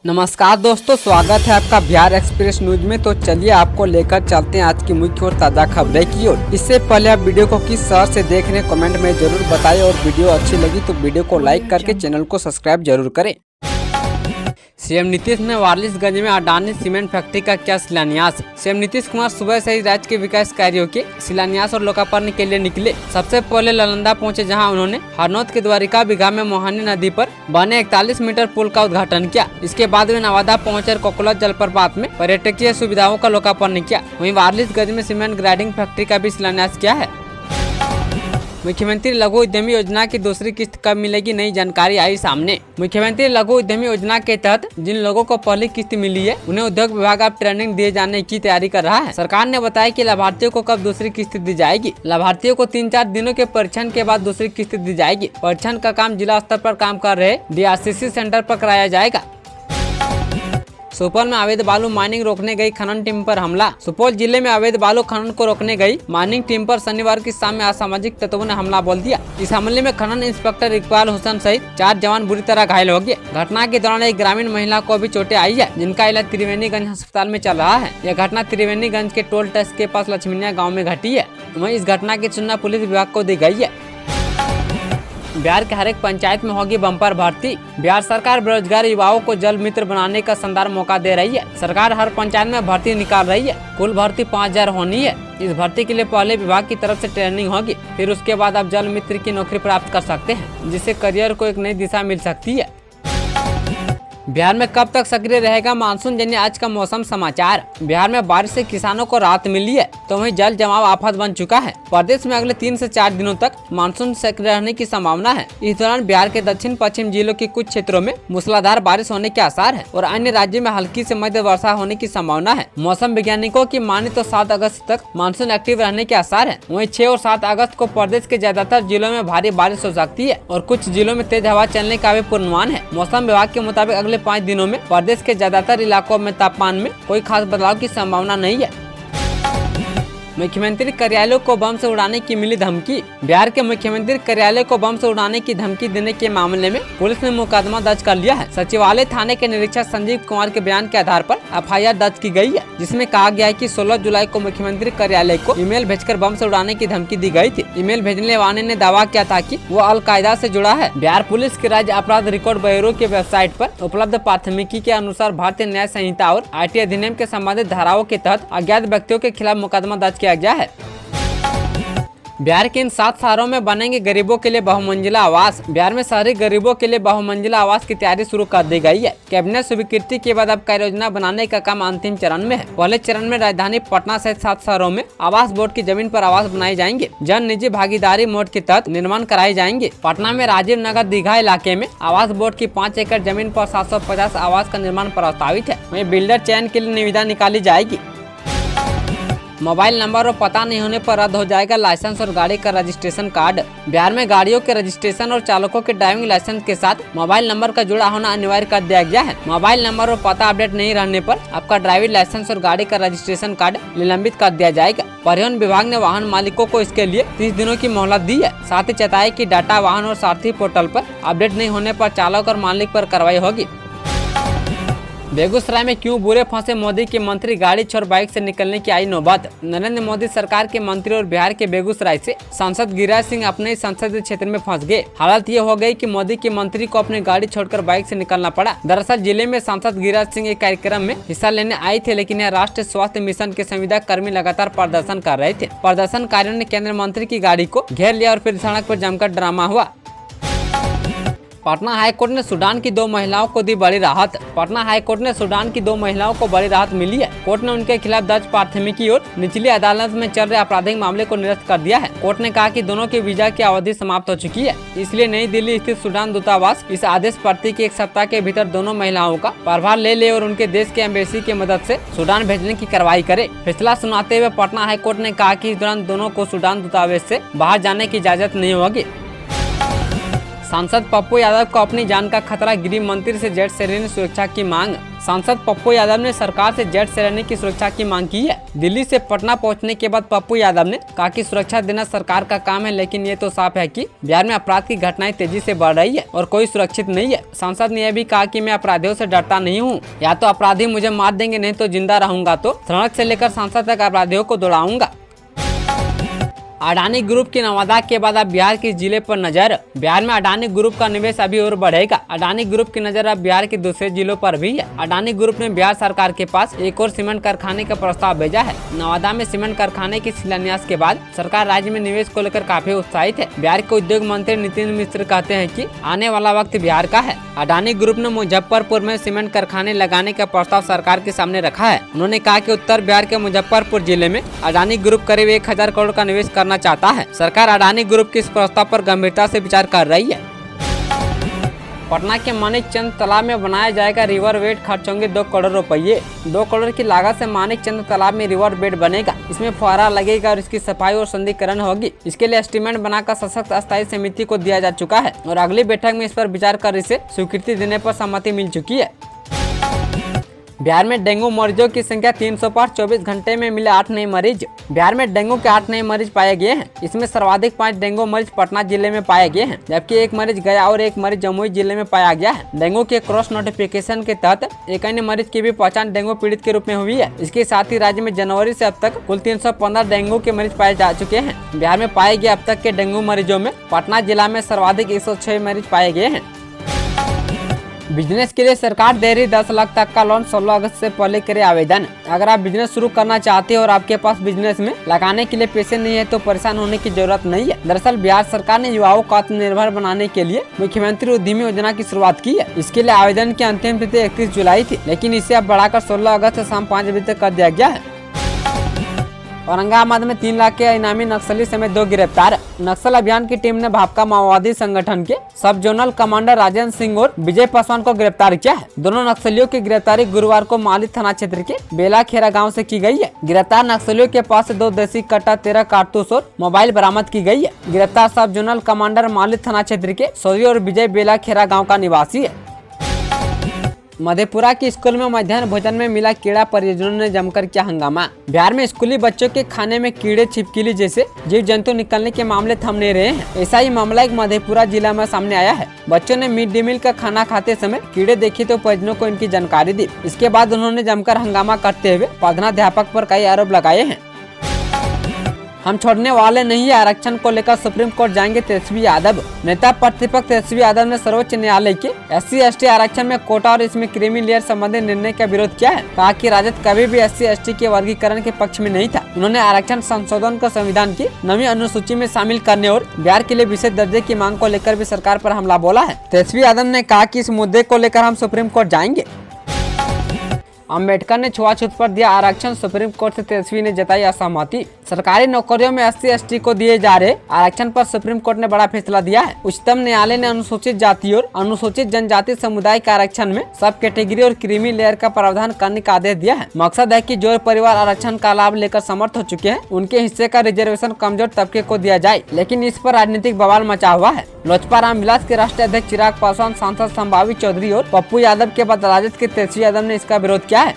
नमस्कार दोस्तों, स्वागत है आपका बिहार एक्सप्रेस न्यूज में। तो चलिए आपको लेकर चलते हैं आज की मुख्य और ताज़ा खबरें की ओर। इससे पहले आप वीडियो को किस शहर से देख रहे हैं कमेंट में जरूर बताएं और वीडियो अच्छी लगी तो वीडियो को लाइक करके चैनल को सब्सक्राइब जरूर करें। सीएम नीतीश ने वारिसगंज में अडानी सीमेंट फैक्ट्री का किया शिलान्यास। सीएम नीतीश कुमार सुबह से ही राज्य के विकास कार्यों के शिलान्यास और लोकार्पण के लिए निकले। सबसे पहले नालंदा पहुंचे, जहां उन्होंने हरनौत के द्वारिका बिघा में मोहानी नदी पर बने 41 मीटर पुल का उद्घाटन किया। इसके बाद वे नवादा पहुंचे और कोकला जलप्रपात में पर्यटकीय सुविधाओं का लोकार्पण किया। वहीं वारिसगंज में सीमेंट ग्राइंडिंग फैक्ट्री का भी शिलान्यास किया है। मुख्यमंत्री लघु उद्यमी योजना की दूसरी किस्त कब मिलेगी, नई जानकारी आई सामने। मुख्यमंत्री लघु उद्यमी योजना के तहत जिन लोगों को पहली किस्त मिली है उन्हें उद्योग विभाग अब ट्रेनिंग दिए जाने की तैयारी कर रहा है। सरकार ने बताया कि लाभार्थियों को कब दूसरी किस्त दी जाएगी। लाभार्थियों को 3-4 दिनों के परीक्षण के बाद दूसरी किस्त दी जाएगी। परीक्षण का काम जिला स्तर पर काम कर रहे DRCC सेंटर पर कराया जाएगा। सुपौल में अवैध बालू माइनिंग रोकने गई खनन टीम पर हमला। सुपौल जिले में अवैध बालू खनन को रोकने गई माइनिंग टीम पर शनिवार की शाम में असामाजिक तत्वों ने हमला बोल दिया। इस हमले में खनन इंस्पेक्टर इकबाल हुसैन सहित 4 जवान बुरी तरह घायल हो गए। घटना के दौरान एक ग्रामीण महिला को भी चोटें आई है, जिनका इलाज त्रिवेणीगंज अस्पताल में चल रहा है। यह घटना त्रिवेणीगंज के टोल टैक्स के पास लक्ष्मीनिया गाँव में घटी है। वहीं इस घटना की सूचना पुलिस विभाग को दी गई है। बिहार के हर एक पंचायत में होगी बम्पर भर्ती। बिहार सरकार बेरोजगार युवाओं को जल मित्र बनाने का शानदार मौका दे रही है। सरकार हर पंचायत में भर्ती निकाल रही है। कुल भर्ती 5000 होनी है। इस भर्ती के लिए पहले विभाग की तरफ से ट्रेनिंग होगी, फिर उसके बाद आप जल मित्र की नौकरी प्राप्त कर सकते हैं, जिससे करियर को एक नई दिशा मिल सकती है। बिहार में कब तक सक्रिय रहेगा मानसून, यानी आज का मौसम समाचार। बिहार में बारिश से किसानों को राहत मिली है, तो वहीं जल जमाव आफत बन चुका है। प्रदेश में अगले 3 से 4 दिनों तक मानसून सक्रिय रहने की संभावना है। इस दौरान बिहार के दक्षिण पश्चिम जिलों के कुछ क्षेत्रों में मूसलाधार बारिश होने के आसार है और अन्य राज्यों में हल्की से मध्य वर्षा होने की संभावना है। मौसम वैज्ञानिकों की माने तो 7 अगस्त तक मानसून एक्टिव रहने के आसार है। वहीं 6 और 7 अगस्त को प्रदेश के ज्यादातर जिलों में भारी बारिश हो सकती है और कुछ जिलों में तेज हवा चलने का भी पूर्वानुमान है। मौसम विभाग के मुताबिक अगले 5 दिनों में प्रदेश के ज्यादातर इलाकों में तापमान में कोई खास बदलाव की संभावना नहीं है। मुख्यमंत्री कार्यालय को बम से उड़ाने की मिली धमकी। बिहार के मुख्यमंत्री कार्यालय को बम से उड़ाने की धमकी देने के मामले में पुलिस ने मुकदमा दर्ज कर लिया है। सचिवालय थाने के निरीक्षक संजीव कुमार के बयान के आधार पर FIR दर्ज की गई है, जिसमें कहा गया है कि 16 जुलाई को मुख्यमंत्री कार्यालय को ईमेल भेजकर बम से उड़ाने की धमकी दी गई थी। ईमेल भेजने वाले ने दावा किया था कि वो अल-कायदा से जुड़ा है। बिहार पुलिस के राज्य अपराध रिकॉर्ड ब्यूरो के वेबसाइट पर उपलब्ध प्राथमिकी के अनुसार भारतीय न्याय संहिता और IT अधिनियम के संबंधित धाराओं के तहत अज्ञात व्यक्तियों के खिलाफ मुकदमा दर्ज किया गया है। बिहार के इन 7 शहरों में बनेंगे गरीबों के लिए बहुमंजिला आवास। बिहार में शहरी गरीबों के लिए बहुमंजिला आवास की तैयारी शुरू कर दी गई है। कैबिनेट स्वीकृति के बाद अब कार्ययोजना बनाने का काम अंतिम चरण में है। पहले चरण में राजधानी पटना सहित 7 शहरों में आवास बोर्ड की जमीन पर आवास बनाए जाएंगे। जन निजी भागीदारी मोड के तहत निर्माण कराए जाएंगे। पटना में राजीव नगर दीघा इलाके में आवास बोर्ड की 5 एकड़ जमीन पर 750 आवास का निर्माण प्रस्तावित है। वहीं बिल्डर चयन के लिए निविदा निकाली जाएगी। मोबाइल नंबर और पता नहीं होने पर रद्द हो जाएगा लाइसेंस और गाड़ी का रजिस्ट्रेशन कार्ड। बिहार में गाड़ियों के रजिस्ट्रेशन और चालकों के ड्राइविंग लाइसेंस के साथ मोबाइल नंबर का जुड़ा होना अनिवार्य कर दिया गया है। मोबाइल नंबर और पता अपडेट नहीं रहने पर आपका ड्राइविंग लाइसेंस और गाड़ी का रजिस्ट्रेशन कार्ड निलंबित कर दिया जाएगा। परिवहन विभाग ने वाहन मालिकों को इसके लिए 30 दिनों की मोहलत दी है। साथ ही चेताया कि डाटा वाहन और सारथी पोर्टल पर अपडेट नहीं होने पर चालक और मालिक पर कार्रवाई होगी। बेगूसराय में क्यों बुरे फंसे मोदी के मंत्री, गाड़ी छोड़ बाइक से निकलने की आई नौबत। नरेंद्र मोदी सरकार के मंत्री और बिहार के बेगूसराय से सांसद गिरिराज सिंह अपने संसदीय क्षेत्र में फंस गए। हालत ये हो गई कि मोदी के मंत्री को अपनी गाड़ी छोड़कर बाइक से निकलना पड़ा। दरअसल जिले में सांसद गिरिराज सिंह एक कार्यक्रम में हिस्सा लेने आए थे, लेकिन यह राष्ट्रीय स्वास्थ्य मिशन के संविदा कर्मी लगातार प्रदर्शन कर रहे थे। प्रदर्शनकारियों ने केंद्रीय मंत्री की गाड़ी को घेर लिया और फिर सड़क पर जमकर ड्रामा हुआ। पटना हाईकोर्ट ने सूडान की 2 महिलाओं को दी बड़ी राहत। पटना हाईकोर्ट ने सूडान की 2 महिलाओं को बड़ी राहत मिली है। कोर्ट ने उनके खिलाफ दर्ज प्राथमिकी और निचली अदालत में चल रहे आपराधिक मामले को निरस्त कर दिया है। कोर्ट ने कहा कि दोनों की वीजा की अवधि समाप्त हो चुकी है, इसलिए नई दिल्ली स्थित सूडान दूतावास इस आदेश प्रति की 1 सप्ताह के भीतर दोनों महिलाओं का प्रभार ले और उनके देश के एम्बेसी की मदद से सूडान भेजने की कार्रवाई करे। फैसला सुनाते हुए पटना हाईकोर्ट ने कहा कि इस दौरान दोनों को सूडान दूतावास से बाहर जाने की इजाजत नहीं होगी। सांसद पप्पू यादव को अपनी जान का खतरा, गृह मंत्री से जेट श्रेणी सुरक्षा की मांग। सांसद पप्पू यादव ने सरकार से जेट श्रेणी की सुरक्षा की मांग की है। दिल्ली से पटना पहुंचने के बाद पप्पू यादव ने कहा कि सुरक्षा देना सरकार का काम है, लेकिन ये तो साफ है कि बिहार में अपराध की घटनाएं तेजी से बढ़ रही है और कोई सुरक्षित नहीं है। सांसद ने यह भी कहा कि मैं अपराधियों से डरता नहीं हूँ, या तो अपराधी मुझे मार देंगे, नहीं तो जिंदा रहूंगा तो सड़क से लेकर संसद तक अपराधियों को दौड़ाऊंगा। अडानी ग्रुप की नवादा के बाद अब बिहार के जिले पर नजर। बिहार में अडानी ग्रुप का निवेश अभी और बढ़ेगा। अडानी ग्रुप की नजर अब बिहार के दूसरे जिलों पर भी है। अडानी ग्रुप ने बिहार सरकार के पास एक और सीमेंट कारखाने का प्रस्ताव भेजा है। नवादा में सीमेंट कारखाने के शिलान्यास के बाद सरकार राज्य में निवेश को लेकर काफी उत्साहित है। बिहार के उद्योग मंत्री नितिन मिश्र कहते हैं कि आने वाला वक्त बिहार का है। अडानी ग्रुप ने मुजफ्फरपुर में सीमेंट कारखाने लगाने का प्रस्ताव सरकार के सामने रखा है। उन्होंने कहा कि उत्तर बिहार के मुजफ्फरपुर जिले में अडानी ग्रुप करीब 1000 करोड़ का निवेश करना चाहता है। सरकार अडानी ग्रुप के इस प्रस्ताव पर गंभीरता से विचार कर रही है। पटना के मानिक चंद तालाब में बनाया जाएगा रिवर बेड, खर्च होंगे 2 करोड़ रुपये। 2 करोड़ की लागत से मानिक चंद तालाब में रिवर बेड बनेगा। इसमें फुहारा लगेगा और इसकी सफाई और सौंदर्यीकरण होगी। इसके लिए एस्टीमेट बनाकर सशक्त अस्थायी समिति को दिया जा चुका है और अगली बैठक में इस पर विचार कर इसे स्वीकृति देने पर सहमति मिल चुकी है। बिहार में डेंगू मरीजों की संख्या 300 पर 24 घंटे में मिले 8 नए मरीज। बिहार में डेंगू के 8 नए मरीज पाए गए हैं। इसमें सर्वाधिक 5 डेंगू मरीज पटना जिले में पाए गए हैं, जबकि 1 मरीज गया और 1 मरीज जमुई जिले में पाया गया है। डेंगू के क्रॉस नोटिफिकेशन के तहत एक अन्य मरीज की भी पहचान डेंगू पीड़ित के रूप में हुई है। इसके साथ ही राज्य में जनवरी से अब तक कुल 315 डेंगू के मरीज पाए जा चुके हैं। बिहार में पाए गए अब तक के डेंगू मरीजों में पटना जिला में सर्वाधिक 106 मरीज पाए गए हैं। बिजनेस के लिए सरकार दे रही 10 लाख तक का लोन। 16 अगस्त से पहले करे आवेदन। अगर आप बिजनेस शुरू करना चाहते हो और आपके पास बिजनेस में लगाने के लिए पैसे नहीं है तो परेशान होने की जरूरत नहीं है। दरअसल बिहार सरकार ने युवाओं को आत्मनिर्भर बनाने के लिए मुख्यमंत्री उद्यमी योजना की शुरुआत की है। इसके लिए आवेदन की अंतिम तिथि 31 जुलाई थी, लेकिन इसे अब बढ़ाकर 16 अगस्त शाम 5 बजे तक कर दिया गया है। औरंगाबाद में 3 लाख के इनामी नक्सली समेत 2 गिरफ्तार। नक्सल अभियान की टीम ने भापका माओवादी संगठन के सब जोनल कमांडर राजेंद्र सिंह और विजय पासवान को गिरफ्तार किया है। दोनों नक्सलियों की गिरफ्तारी गुरुवार को माली थाना क्षेत्र के बेला खेरा गाँव से की गई है। गिरफ्तार नक्सलियों के पास से 2 देसी कट्टा, 13 कारतूस और मोबाइल बरामद की गई है। गिरफ्तार सब जोनल कमांडर माली थाना क्षेत्र के सौरी और विजय बेला खेरा गाँव का निवासी है। मधेपुरा के स्कूल में मध्याह्न भोजन में मिला कीड़ा, परिजनों ने जमकर किया हंगामा। बिहार में स्कूली बच्चों के खाने में कीड़े, छिपकली जैसे जीव जंतु निकलने के मामले थम नहीं रहे हैं। ऐसा ही मामला एक मधेपुरा जिला में सामने आया है। बच्चों ने मिड डे मील का खाना खाते समय कीड़े देखे तो परिजनों को इनकी जानकारी दी। इसके बाद उन्होंने जमकर हंगामा करते हुए प्रधानाध्यापक पर कई आरोप लगाए हैं। हम छोड़ने वाले नहीं है, आरक्षण को लेकर सुप्रीम कोर्ट जाएंगे तेजस्वी यादव। नेता प्रतिपक्ष तेजस्वी यादव ने सर्वोच्च न्यायालय के SC/ST आरक्षण में कोटा और इसमें क्रीमी लेयर संबंधी निर्णय का विरोध किया है। कहा कि राजद कभी भी SC/ST के वर्गीकरण के पक्ष में नहीं था। उन्होंने आरक्षण संशोधन को संविधान की 9वीं अनुसूची में शामिल करने और बिहार के लिए विशेष दर्जे की मांग को लेकर भी सरकार पर हमला बोला है। तेजस्वी यादव ने कहा कि इस मुद्दे को लेकर हम सुप्रीम कोर्ट जाएंगे। अम्बेडकर ने छुआछूत पर दिया आरक्षण, सुप्रीम कोर्ट से तेजस्वी ने जताई असहमति। सरकारी नौकरियों में SC/ST को दिए जा रहे आरक्षण पर सुप्रीम कोर्ट ने बड़ा फैसला दिया है। उच्चतम न्यायालय ने अनुसूचित जाति और अनुसूचित जनजाति समुदाय के आरक्षण में सब कैटेगरी और क्रीमी लेयर का प्रावधान करने का आदेश दिया है। मकसद है कि जो परिवार आरक्षण का लाभ लेकर समर्थ हो चुके हैं उनके हिस्से का रिजर्वेशन कमजोर तबके को दिया जाए, लेकिन इस पर राजनीतिक बवाल मचा हुआ है। लोजपा रामविलास के राष्ट्रीय अध्यक्ष चिराग पासवान, सांसद संभावित चौधरी और पप्पू यादव के बाद राजद के तेजस्वी यादव ने इसका विरोध किया है।